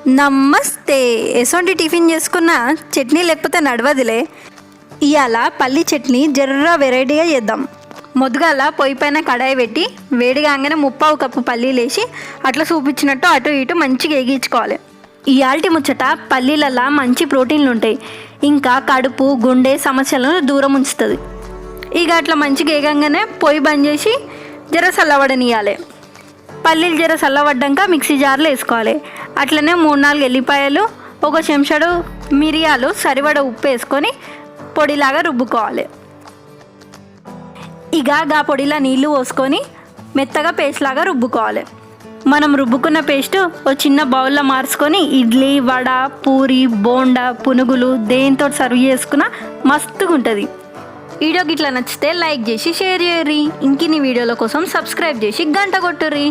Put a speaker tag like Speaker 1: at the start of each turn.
Speaker 1: నమస్తే. ఎసొంటి టిఫిన్ చేసుకున్న చట్నీ లేకపోతే నడవదిలే. ఇవాళ పల్లి చట్నీ జర్ర వెరైటీగా చేద్దాం. మొదగాల పొయ్యి పైన కడాయి పెట్టి వేడిగానే 1/2 కప్పు పల్లీలు వేసి అట్లా చూపించినట్టు అటు ఇటు మంచిగా వేగించుకోవాలి. ఇయాల్టి ముచ్చట పల్లీలల్లో మంచి ప్రోటీన్లు ఉంటాయి, ఇంకా కడుపు గుండె సమస్యలను దూరం ఉంచుతుంది. ఇక అట్లా మంచిగా వేగంగానే పొయ్యి బంద్ చేసి జర చల్లబడనియాలి. పల్లీలు జర చల్లబడ్డాక మిక్సీ జార్లో వేసుకోవాలి. అట్లనే 3-4 ఎల్లిపాయలు, 1 చెంచాడు మిరియాలు, సరిపడ ఉప్పు వేసుకొని పొడిలాగా రుబ్బుకోవాలి. ఇక గా పొడిలా నీళ్లు పోసుకొని మెత్తగా పేస్ట్ లాగా రుబ్బుకోవాలి. మనం రుబ్బుకున్న పేస్ట్ ఒక చిన్న బౌల్లో మార్చుకొని ఇడ్లీ, వడ, పూరి, బోండా, పునుగులు దేంతో సర్వ్ చేసుకున్న మస్తుగా ఉంటుంది. వీడియో గిట్లా నచ్చితే లైక్ చేసి షేర్ చేయర్రి. ఇంకిన్ని వీడియోల కోసం సబ్స్క్రైబ్ చేసి గంట కొట్టుర్రి.